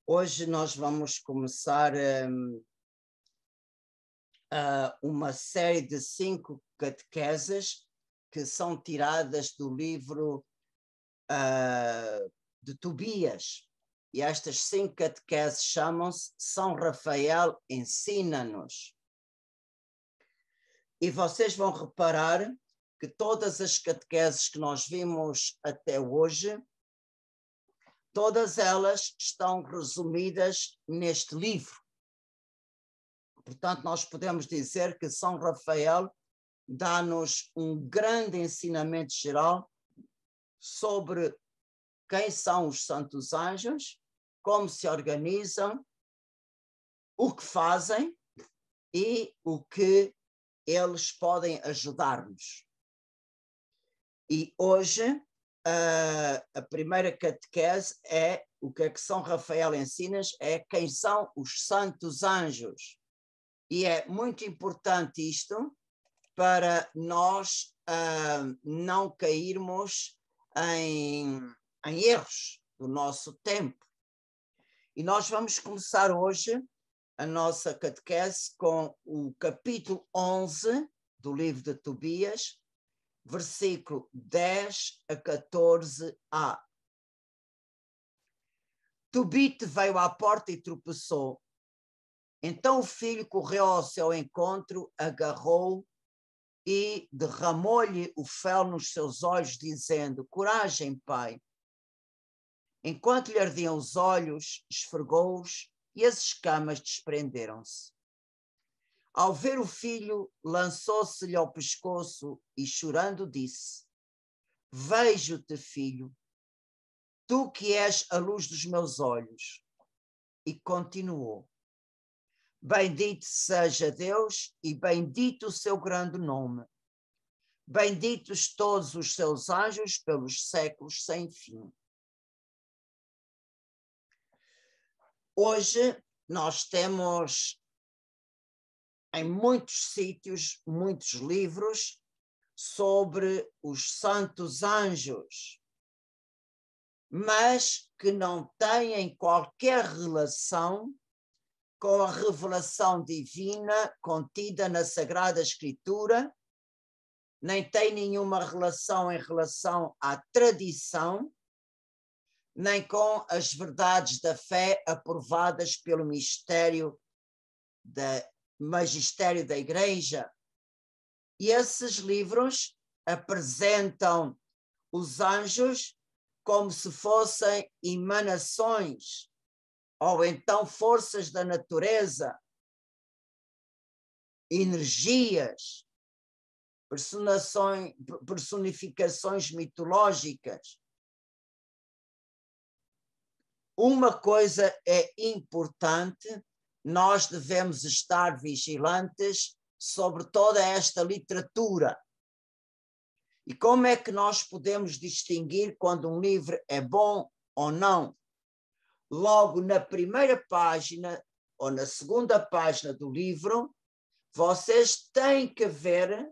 Hoje nós vamos começar uma série de 5 catequeses que são tiradas do livro de Tobias. E estas 5 catequeses chamam-se São Rafael Ensina-nos. E vocês vão reparar que todas as catequeses que nós vimos até hoje, todas elas estão resumidas neste livro. Portanto, nós podemos dizer que São Rafael dá-nos um grande ensinamento geral sobre quem são os santos anjos, como se organizam, o que fazem e o que eles podem ajudar-nos. E hoje a primeira catequese é o que São Rafael ensina, é quem são os santos anjos. E é muito importante isto para nós não cairmos em erros do nosso tempo. E nós vamos começar hoje a nossa catequese com o capítulo 11 do livro de Tobias, versículo 10 a 14a. Tobit veio à porta e tropeçou. Então o filho correu ao seu encontro, agarrou-o e derramou-lhe o fel nos seus olhos, dizendo: coragem, pai. Enquanto lhe ardiam os olhos, esfregou-os e as escamas desprenderam-se. Ao ver o filho, lançou-se-lhe ao pescoço e, chorando, disse: vejo-te, filho, tu que és a luz dos meus olhos. E continuou: bendito seja Deus e bendito o seu grande nome. Benditos todos os seus anjos pelos séculos sem fim. Hoje nós temos em muitos sítios, muitos livros sobre os santos anjos, mas que não têm qualquer relação com a revelação divina contida na Sagrada Escritura, nem tem nenhuma relação em relação à tradição, nem com as verdades da fé aprovadas pelo magistério da Igreja. E esses livros apresentam os anjos como se fossem emanações ou então forças da natureza, energias, personificações mitológicas. Uma coisa é importante, nós devemos estar vigilantes sobre toda esta literatura. E como é que nós podemos distinguir quando um livro é bom ou não? Logo na primeira página ou na segunda página do livro, vocês têm que ver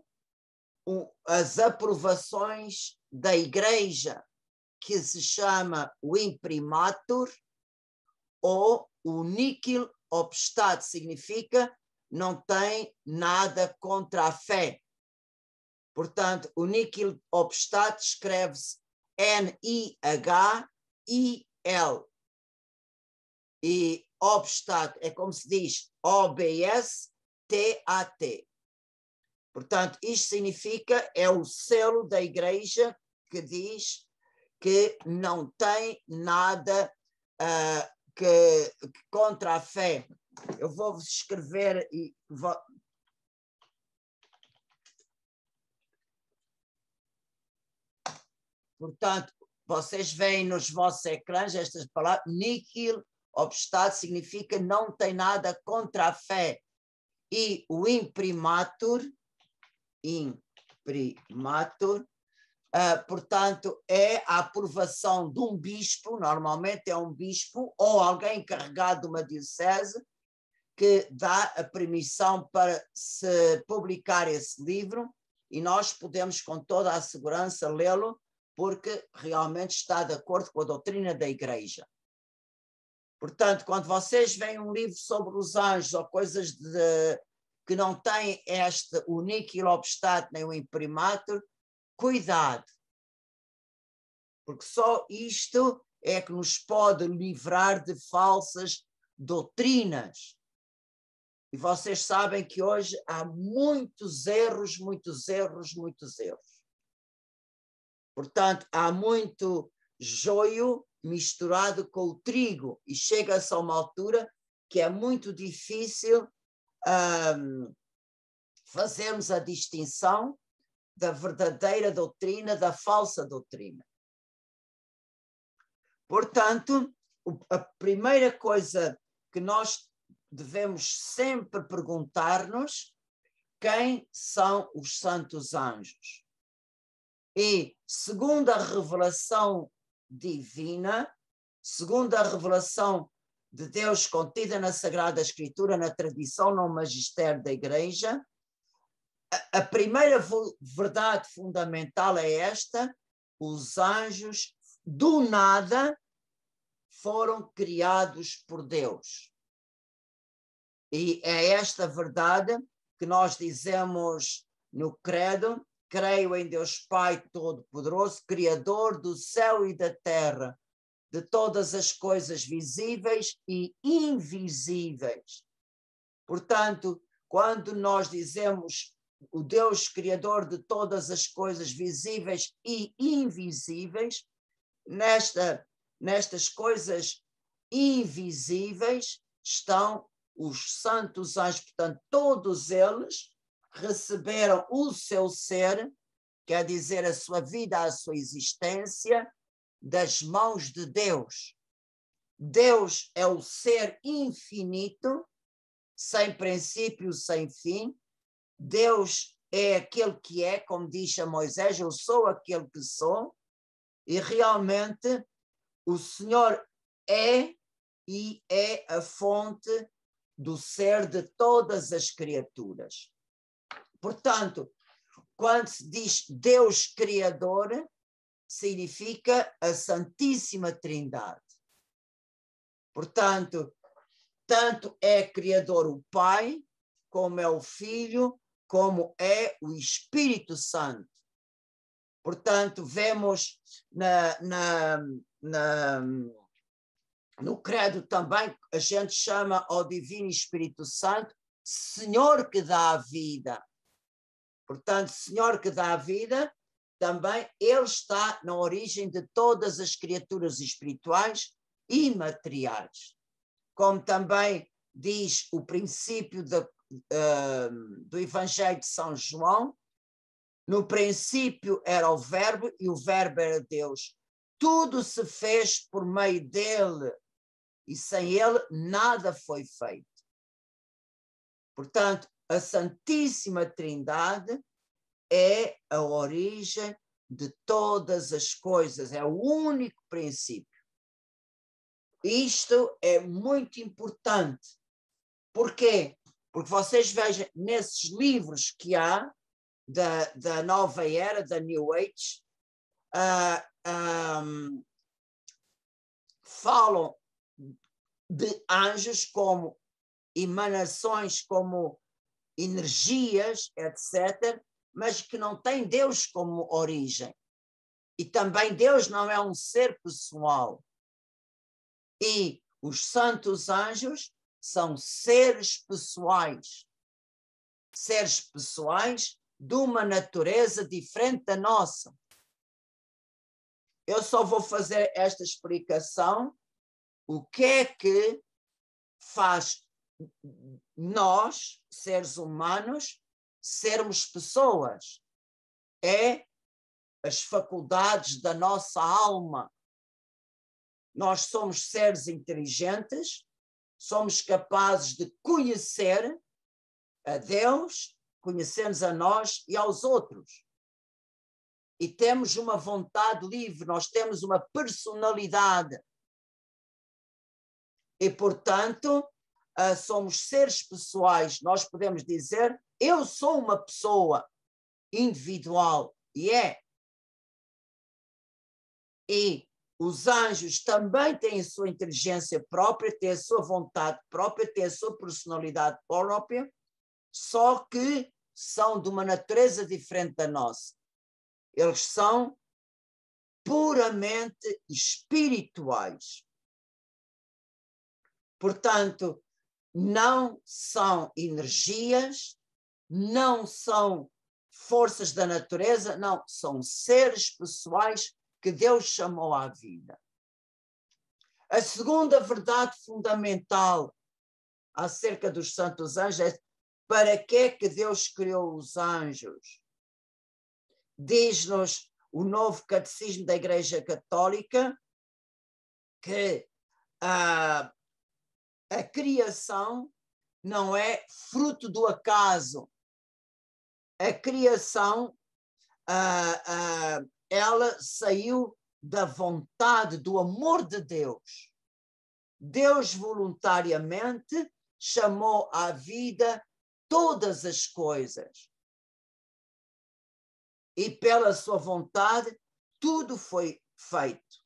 as aprovações da Igreja, que se chama o imprimatur ou o nihil obstat, significa não tem nada contra a fé. Portanto, o nihil obstat escreve-se N-I-H-I-L. E obstat é como se diz O-B-S-T-A-T. Portanto, isto significa, é o selo da Igreja que diz que não tem nada que contra a fé. Eu vou-vos escrever e portanto, vocês veem nos vossos ecrãs estas palavras. Nihil obstat significa não tem nada contra a fé. E o imprimatur, portanto, é a aprovação de um bispo, normalmente é um bispo ou alguém encarregado de uma diocese, que dá a permissão para se publicar esse livro, e nós podemos com toda a segurança lê-lo, porque realmente está de acordo com a doutrina da Igreja. Portanto, quando vocês veem um livro sobre os anjos ou coisas que não têm o níquel obstat nem o imprimatur, cuidado, porque só isto é que nos pode livrar de falsas doutrinas. E vocês sabem que hoje há muitos erros, muitos erros, muitos erros. Portanto, há muito joio misturado com o trigo e chega-se a uma altura que é muito difícil fazermos a distinção da verdadeira doutrina da falsa doutrina. Portanto, a primeira coisa que nós devemos sempre perguntar-nos: quem são os santos anjos? E, segundo a revelação divina, segundo a revelação de Deus contida na Sagrada Escritura, na tradição, no magistério da Igreja, a primeira verdade fundamental é esta: os anjos, do nada, foram criados por Deus. E é esta verdade que nós dizemos no credo: creio em Deus Pai Todo-Poderoso, Criador do céu e da terra, de todas as coisas visíveis e invisíveis. Portanto, quando nós dizemos o Deus Criador de todas as coisas visíveis e invisíveis, nestas coisas invisíveis estão os santos anjos. Portanto, todos eles receberam o seu ser, quer dizer, a sua vida, a sua existência, das mãos de Deus. Deus é o ser infinito, sem princípio, sem fim. Deus é aquele que é, como diz a Moisés: eu sou aquele que sou. E realmente o Senhor é, e é a fonte do ser de todas as criaturas. Portanto, quando se diz Deus Criador, significa a Santíssima Trindade. Portanto, tanto é Criador o Pai, como é o Filho, como é o Espírito Santo. Portanto, vemos no credo também, a gente chama ao Divino Espírito Santo Senhor que dá a vida. Portanto, Senhor que dá a vida, também Ele está na origem de todas as criaturas espirituais e materiais. Como também diz o princípio do Evangelho de São João: no princípio era o Verbo, e o Verbo era Deus. Tudo se fez por meio dele, e sem ele nada foi feito. Portanto, a Santíssima Trindade é a origem de todas as coisas, é o único princípio. Isto é muito importante. Por quê? Porque vocês vejam, nesses livros que há da nova era, da New Age, falam de anjos como emanações, como energias, etc., mas que não têm Deus como origem. E também Deus não é um ser pessoal. E os santos anjos são seres pessoais de uma natureza diferente da nossa. Eu só vou fazer esta explicação: o que é que faz nós, seres humanos, sermos pessoas? É as faculdades da nossa alma. Nós somos seres inteligentes, somos capazes de conhecer a Deus, conhecermos a nós e aos outros. E temos uma vontade livre, nós temos uma personalidade. E, portanto, somos seres pessoais. Nós podemos dizer: eu sou uma pessoa individual. E é. E os anjos também têm a sua inteligência própria, têm a sua vontade própria, têm a sua personalidade própria, só que são de uma natureza diferente da nossa. Eles são puramente espirituais. Portanto, não são energias, não são forças da natureza, não, são seres pessoais que Deus chamou à vida. A segunda verdade fundamental acerca dos santos anjos é para que é que Deus criou os anjos? Diz-nos o novo catecismo da Igreja Católica que a criação não é fruto do acaso. A criação, ela saiu da vontade, do amor de Deus. Deus voluntariamente chamou à vida todas as coisas. E pela sua vontade, tudo foi feito.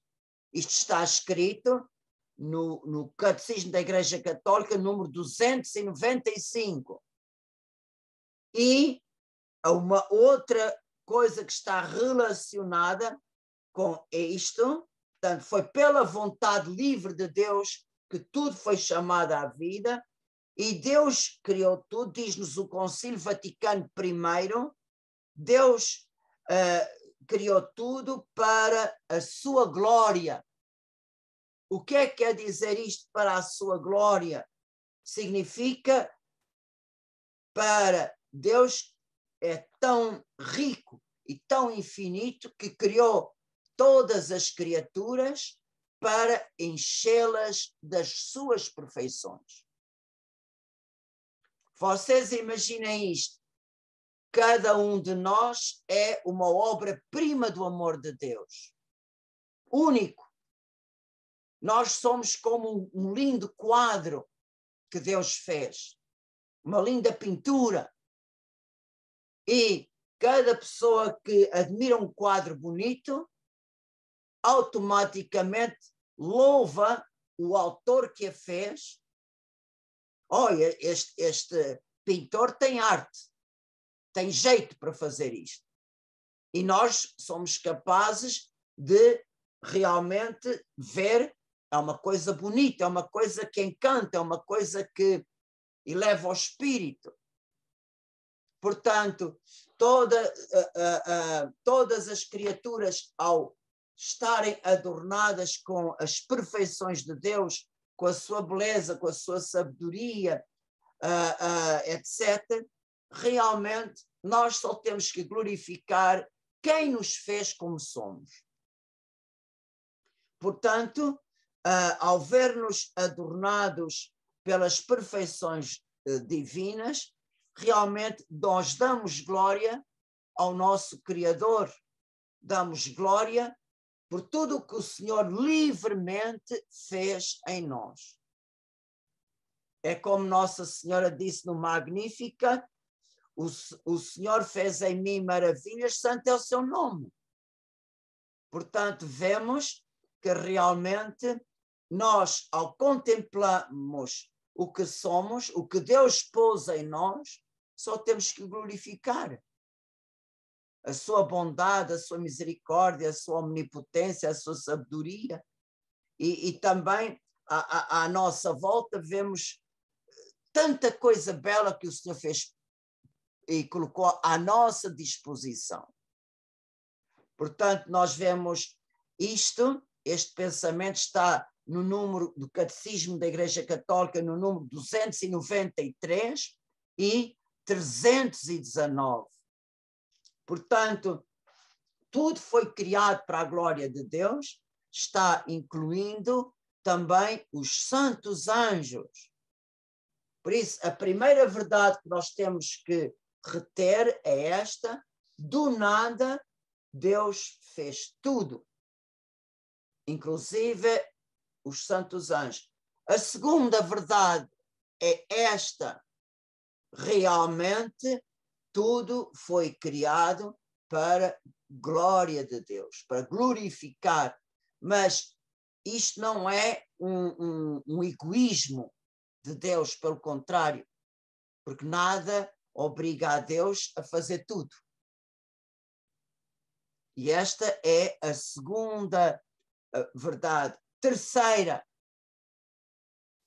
Isto está escrito no Catecismo da Igreja Católica, número 295. E uma outra coisa que está relacionada com isto, portanto, foi pela vontade livre de Deus que tudo foi chamado à vida, e Deus criou tudo, diz-nos o Concílio Vaticano I, Deus criou tudo para a sua glória. O que é que quer dizer isto para a sua glória? Significa para Deus é tão rico e tão infinito que criou todas as criaturas para enchê-las das suas perfeições. Vocês imaginem isto. Cada um de nós é uma obra-prima do amor de Deus. Único. Nós somos como um lindo quadro que Deus fez. Uma linda pintura. E cada pessoa que admira um quadro bonito, automaticamente louva o autor que a fez. Olha, este pintor tem arte, tem jeito para fazer isto. E nós somos capazes de realmente ver, é uma coisa bonita, é uma coisa que encanta, é uma coisa que eleva o espírito. Portanto, todas as criaturas, ao estarem adornadas com as perfeições de Deus, com a sua beleza, com a sua sabedoria, etc., realmente nós só temos que glorificar quem nos fez como somos. Portanto, ao ver-nos adornados pelas perfeições divinas, realmente nós damos glória ao nosso Criador, damos glória por tudo o que o Senhor livremente fez em nós. É como Nossa Senhora disse no Magnífica, o Senhor fez em mim maravilhas, santo é o seu nome. Portanto, vemos que realmente nós, ao contemplarmos o que somos, o que Deus pôs em nós, só temos que glorificar a sua bondade, a sua misericórdia, a sua omnipotência, a sua sabedoria. E também à nossa volta vemos tanta coisa bela que o Senhor fez e colocou à nossa disposição. Portanto, nós vemos isto, este pensamento está no número do Catecismo da Igreja Católica, no número 293 e 319. Portanto, tudo foi criado para a glória de Deus, está incluindo também os santos anjos. Por isso, a primeira verdade que nós temos que reter é esta: do nada Deus fez tudo, inclusive os santos anjos. A segunda verdade é esta: realmente tudo foi criado para glória de Deus, para glorificar. Mas isto não é um egoísmo de Deus, pelo contrário, porque nada obriga a Deus a fazer tudo. E esta é a segunda verdade. Terceira,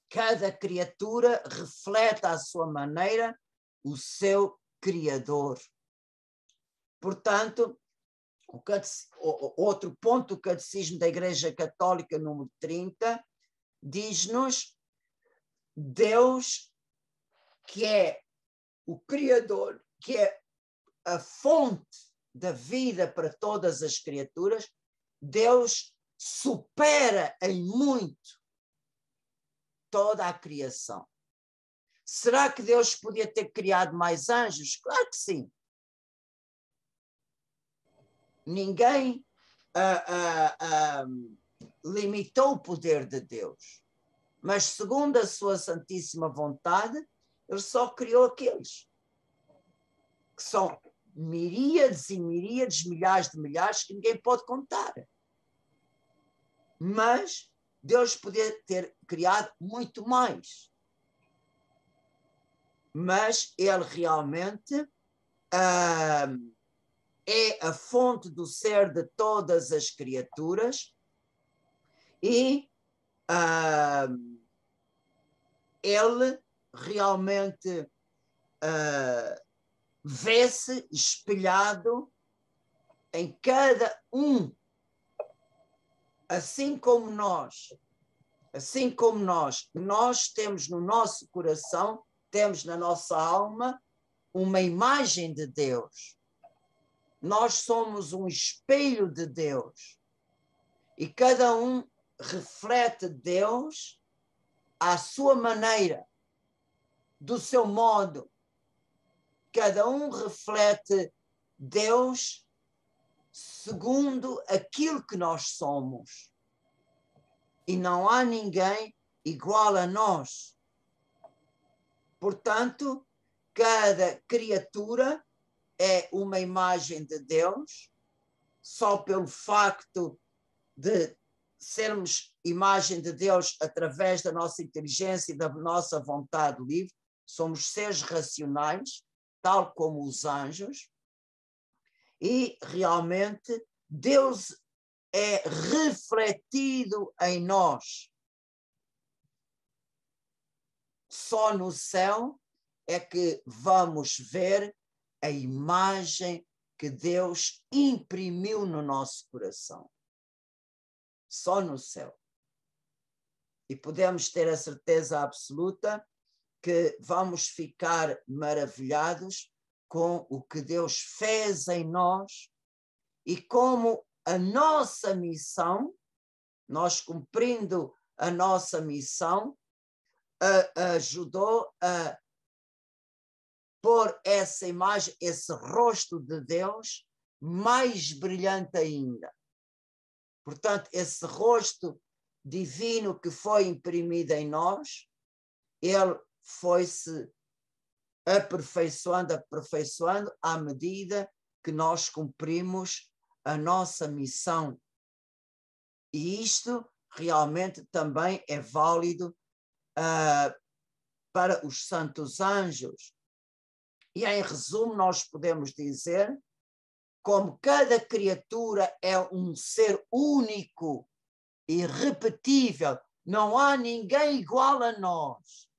cada criatura reflete à sua maneira o seu Criador. Portanto, outro ponto do Catecismo da Igreja Católica, número 30, diz-nos: Deus, que é o Criador, que é a fonte da vida para todas as criaturas, Deus supera em muito toda a criação. Será que Deus podia ter criado mais anjos? Claro que sim. Ninguém limitou o poder de Deus. Mas, segundo a sua santíssima vontade, ele só criou aqueles que são miríades e miríades, milhares de milhares, que ninguém pode contar. Mas Deus podia ter criado muito mais. Mas ele realmente é a fonte do ser de todas as criaturas e ele realmente vê-se espelhado em cada um, assim como nós temos no nosso coração, temos na nossa alma uma imagem de Deus. Nós somos um espelho de Deus e cada um reflete Deus à sua maneira, do seu modo. Cada um reflete Deus segundo aquilo que nós somos. E não há ninguém igual a nós. Portanto, cada criatura é uma imagem de Deus, só pelo facto de sermos imagem de Deus através da nossa inteligência e da nossa vontade livre, somos seres racionais, tal como os anjos, e realmente Deus é refletido em nós. Só no céu é que vamos ver a imagem que Deus imprimiu no nosso coração. Só no céu. E podemos ter a certeza absoluta que vamos ficar maravilhados com o que Deus fez em nós e como a nossa missão, nós cumprindo a nossa missão, ajudou a pôr essa imagem, esse rosto de Deus mais brilhante ainda. Portanto, esse rosto divino que foi imprimido em nós, ele foi-se aperfeiçoando à medida que nós cumprimos a nossa missão. E isto realmente também é válido para os santos anjos. E em resumo nós podemos dizer, como cada criatura é um ser único, irrepetível, não há ninguém igual a nós.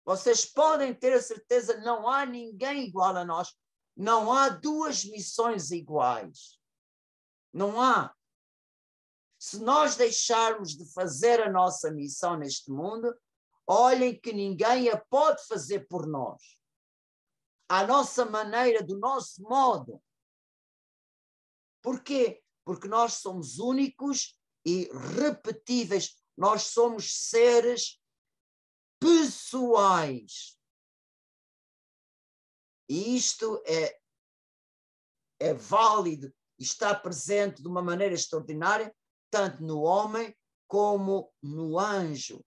Vocês podem ter a certeza, não há ninguém igual a nós. Não há duas missões iguais. Não há. Se nós deixarmos de fazer a nossa missão neste mundo, olhem que ninguém a pode fazer por nós. À nossa maneira, do nosso modo. Porquê? Porque nós somos únicos e repetíveis. Nós somos seres pessoais. E isto é válido, está presente de uma maneira extraordinária, tanto no homem como no anjo.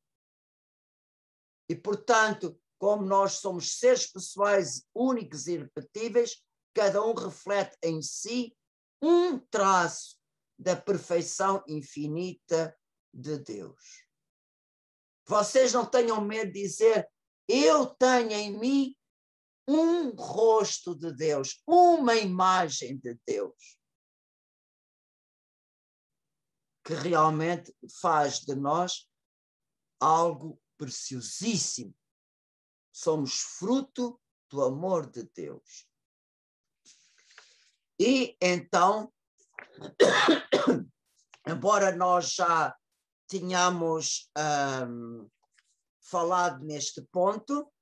E, portanto, como nós somos seres pessoais únicos e irrepetíveis, cada um reflete em si um traço da perfeição infinita de Deus. Vocês não tenham medo de dizer: eu tenho em mim um rosto de Deus, uma imagem de Deus, que realmente faz de nós algo preciosíssimo. Somos fruto do amor de Deus. E então, embora nós já tínhamos falado neste ponto,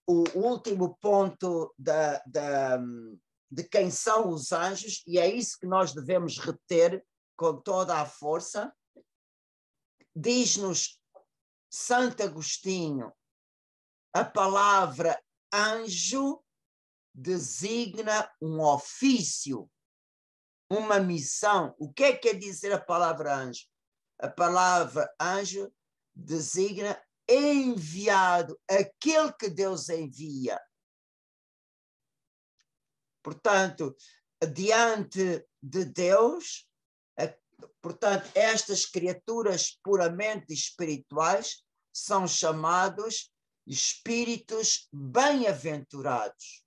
o último ponto de quem são os anjos, e é isso que nós devemos reter com toda a força, diz-nos Santo Agostinho: a palavra anjo designa um ofício, uma missão. O que é que quer dizer a palavra anjo? A palavra anjo designa enviado, aquele que Deus envia. Portanto, diante de Deus, portanto, estas criaturas puramente espirituais são chamados espíritos bem-aventurados.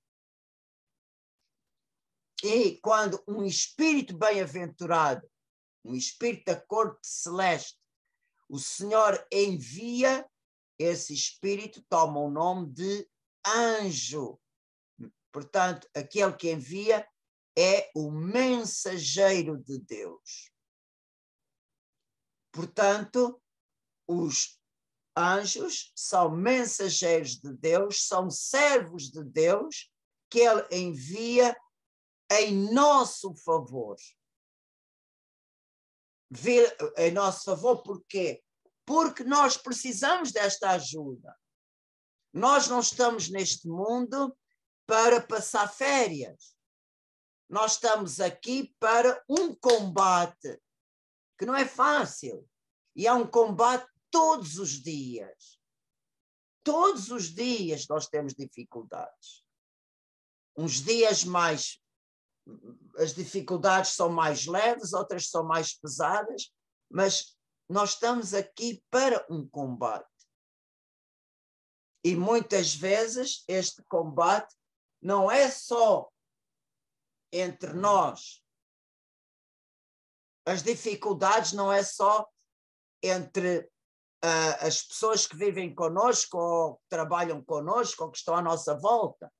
E quando um espírito bem-aventurado, um espírito da corte celeste, o Senhor envia, esse espírito toma o nome de anjo. Portanto, aquele que envia é o mensageiro de Deus. Portanto, os anjos são mensageiros de Deus, são servos de Deus que Ele envia em nosso favor. Em nosso favor, porquê? Porque nós precisamos desta ajuda. Nós não estamos neste mundo para passar férias. Nós estamos aqui para um combate que não é fácil. E é um combate todos os dias. Todos os dias nós temos dificuldades. Uns dias mais, as dificuldades são mais leves, outras são mais pesadas, mas nós estamos aqui para um combate. E muitas vezes este combate não é só entre nós. As dificuldades não é só entre as pessoas que vivem connosco ou que trabalham connosco ou que estão à nossa volta.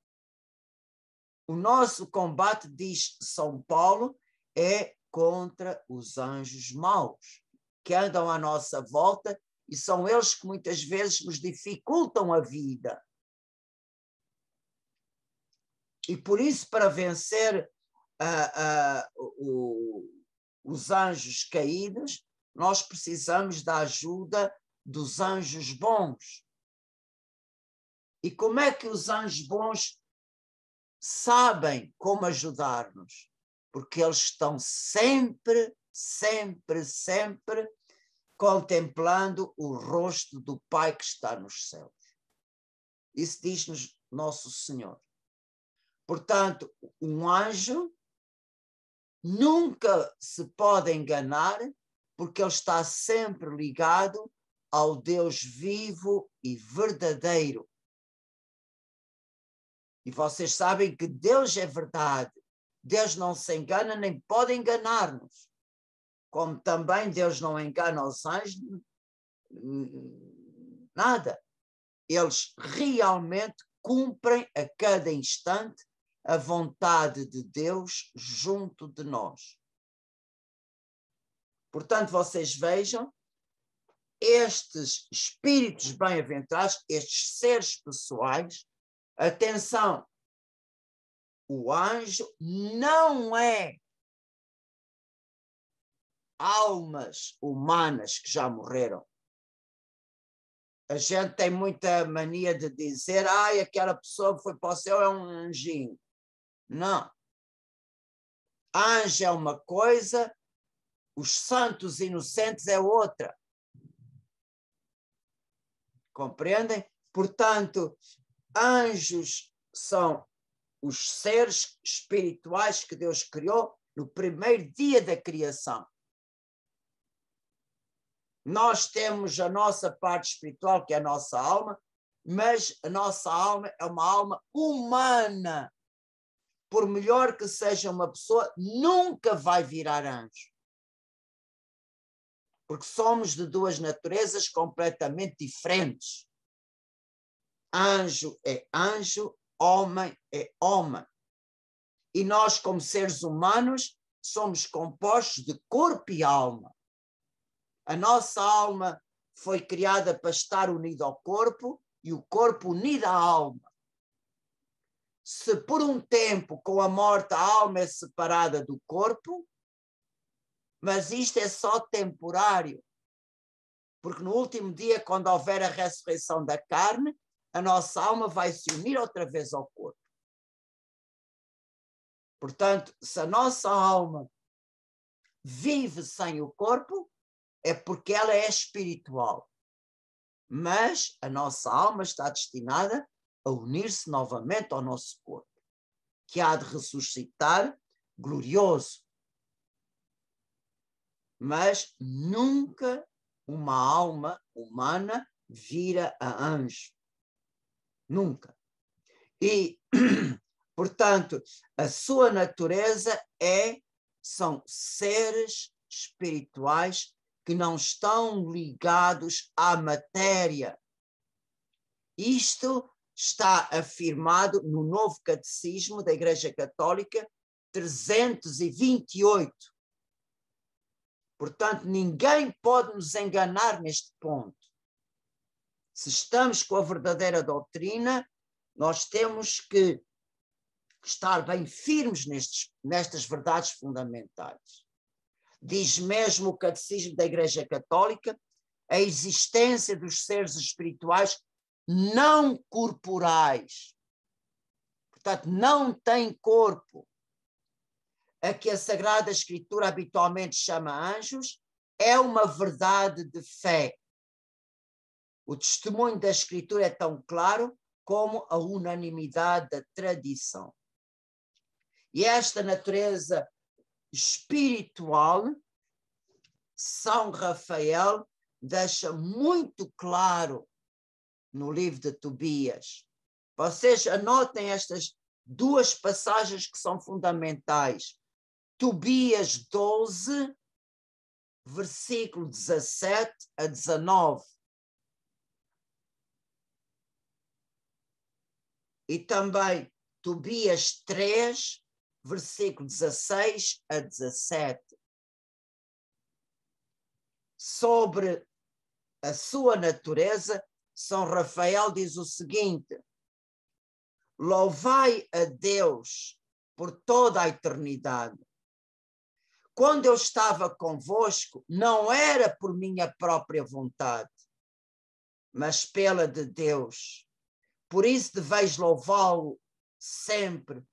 O nosso combate, diz São Paulo, é contra os anjos maus que andam à nossa volta e são eles que muitas vezes nos dificultam a vida. E por isso, para vencer os anjos caídos, nós precisamos da ajuda dos anjos bons. E como é que os anjos bons sabem como ajudar-nos? Porque eles estão sempre, sempre, sempre contemplando o rosto do Pai que está nos céus. Isso diz-nos Nosso Senhor. Portanto, um anjo nunca se pode enganar, porque ele está sempre ligado ao Deus vivo e verdadeiro. E vocês sabem que Deus é verdade. Deus não se engana, nem pode enganar-nos. Como também Deus não engana os anjos, nada. Eles realmente cumprem a cada instante a vontade de Deus junto de nós. Portanto, vocês vejam, estes espíritos bem-aventurados, estes seres pessoais, atenção, o anjo não é almas humanas que já morreram. A gente tem muita mania de dizer: ai, aquela pessoa que foi para o céu é um anjinho. Não. Anjo é uma coisa, os santos inocentes é outra. Compreendem? Portanto, anjos são os seres espirituais que Deus criou no primeiro dia da criação. Nós temos a nossa parte espiritual, que é a nossa alma, mas a nossa alma é uma alma humana. Por melhor que seja uma pessoa, nunca vai virar anjo. Porque somos de duas naturezas completamente diferentes. Anjo é anjo, homem é homem. E nós, como seres humanos, somos compostos de corpo e alma. A nossa alma foi criada para estar unida ao corpo e o corpo unido à alma. Se por um tempo, com a morte, a alma é separada do corpo, mas isto é só temporário. Porque no último dia, quando houver a ressurreição da carne, a nossa alma vai se unir outra vez ao corpo. Portanto, se a nossa alma vive sem o corpo, é porque ela é espiritual. Mas a nossa alma está destinada a unir-se novamente ao nosso corpo, que há de ressuscitar glorioso. Mas nunca uma alma humana vira a anjo. Nunca. E, portanto, a sua natureza são seres espirituais que não estão ligados à matéria. Isto está afirmado no Novo Catecismo da Igreja Católica 328. Portanto, ninguém pode nos enganar neste ponto. Se estamos com a verdadeira doutrina, nós temos que estar bem firmes nestas verdades fundamentais. Diz mesmo o Catecismo da Igreja Católica a existência dos seres espirituais não corporais. Portanto, não têm corpo. A que a Sagrada Escritura habitualmente chama anjos é uma verdade de fé. O testemunho da Escritura é tão claro como a unanimidade da tradição. E esta natureza espiritual, São Rafael deixa muito claro no livro de Tobias. Vocês anotem estas duas passagens que são fundamentais. Tobias 12, versículo 17 a 19. E também Tobias 3, versículo 16 a 17. Sobre a sua natureza, São Rafael diz o seguinte: louvai a Deus por toda a eternidade. Quando eu estava convosco, não era por minha própria vontade, mas pela de Deus. Por isso deveis louvá-lo sempre,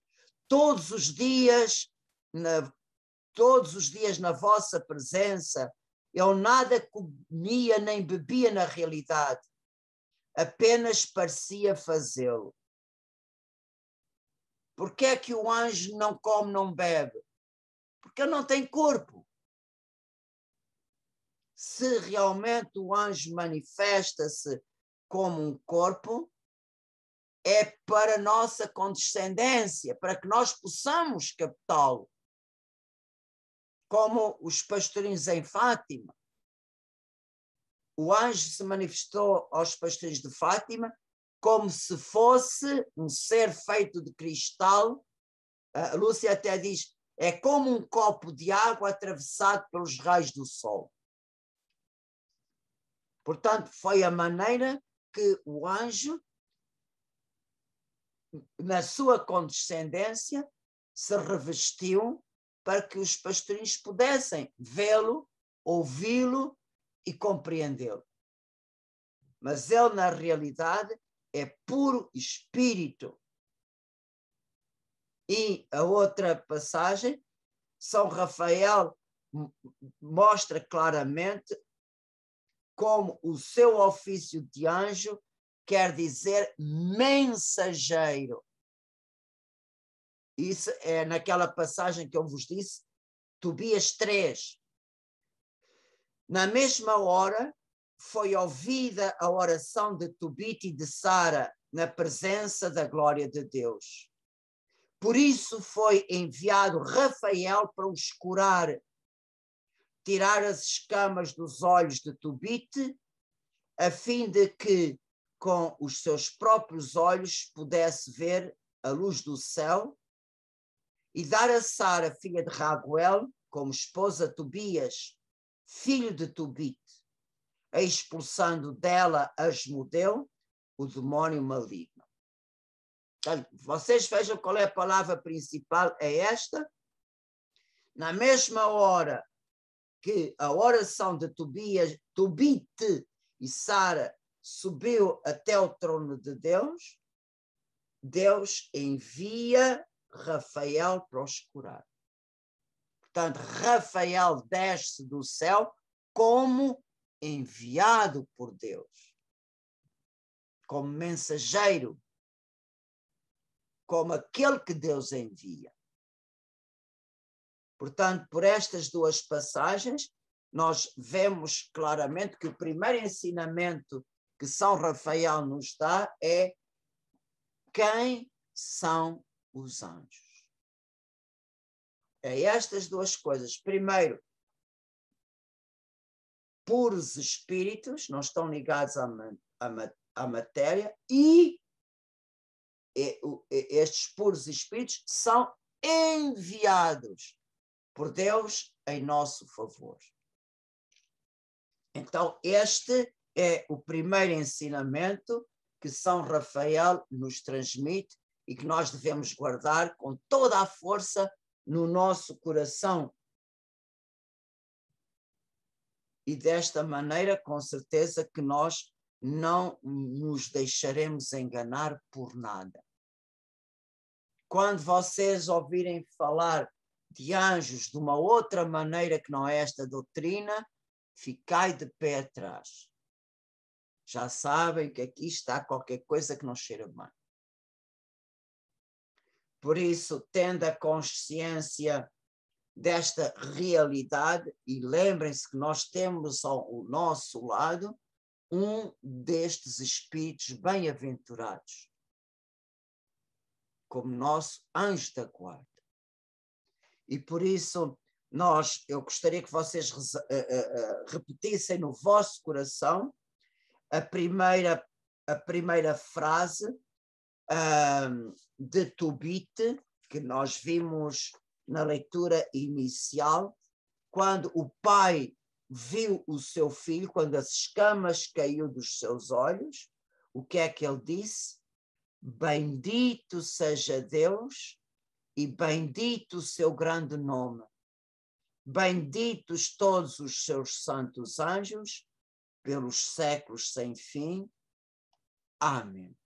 todos os dias na vossa presença. Eu nada comia nem bebia na realidade, apenas parecia fazê-lo. Por que é que o anjo não come, não bebe? Porque ele não tem corpo. Se realmente o anjo manifesta-se como um corpo, é para nossa condescendência, para que nós possamos captá-lo. Como os pastorinhos em Fátima. O anjo se manifestou aos pastorinhos de Fátima como se fosse um ser feito de cristal. A Lúcia até diz, é como um copo de água atravessado pelos raios do sol. Portanto, foi a maneira que o anjo, na sua condescendência, se revestiu para que os pastorinhos pudessem vê-lo, ouvi-lo e compreendê-lo. Mas ele, na realidade, é puro espírito. E a outra passagem, São Rafael mostra claramente como o seu ofício de anjo quer dizer mensageiro. Isso é naquela passagem que eu vos disse, Tobias 3. Na mesma hora, foi ouvida a oração de Tobit e de Sara na presença da glória de Deus. Por isso foi enviado Rafael para os curar, tirar as escamas dos olhos de Tobit, a fim de que, com os seus próprios olhos, pudesse ver a luz do céu, e dar a Sara, filha de Raguel, como esposa de Tobias, filho de Tobit, expulsando dela Asmodeu, o demónio maligno. Então, vocês vejam qual é a palavra principal, é esta. Na mesma hora que a oração de Tobit e Sara subiu até o trono de Deus, Deus envia Rafael para os curar. Portanto, Rafael desce do céu como enviado por Deus, como mensageiro, como aquele que Deus envia. Portanto, por estas duas passagens, nós vemos claramente que o primeiro ensinamento que São Rafael nos dá é quem são os anjos. É estas duas coisas. Primeiro, puros espíritos, não estão ligados à matéria, e estes puros espíritos são enviados por Deus em nosso favor. Então, este é o primeiro ensinamento que São Rafael nos transmite e que nós devemos guardar com toda a força no nosso coração. E desta maneira, com certeza que nós não nos deixaremos enganar por nada. Quando vocês ouvirem falar de anjos de uma outra maneira que não é esta doutrina, ficai de pé atrás. Já sabem que aqui está qualquer coisa que não cheira bem. Por isso, tendo a consciência desta realidade, e lembrem-se que nós temos ao nosso lado um destes espíritos bem-aventurados, como nosso anjo da guarda. E por isso, eu gostaria que vocês repetissem no vosso coração a primeira frase de Tobit, que nós vimos na leitura inicial, quando o pai viu o seu filho, quando as escamas caiu dos seus olhos, o que é que ele disse? Bendito seja Deus e bendito o seu grande nome. Benditos todos os seus santos anjos, pelos séculos sem fim. Amém.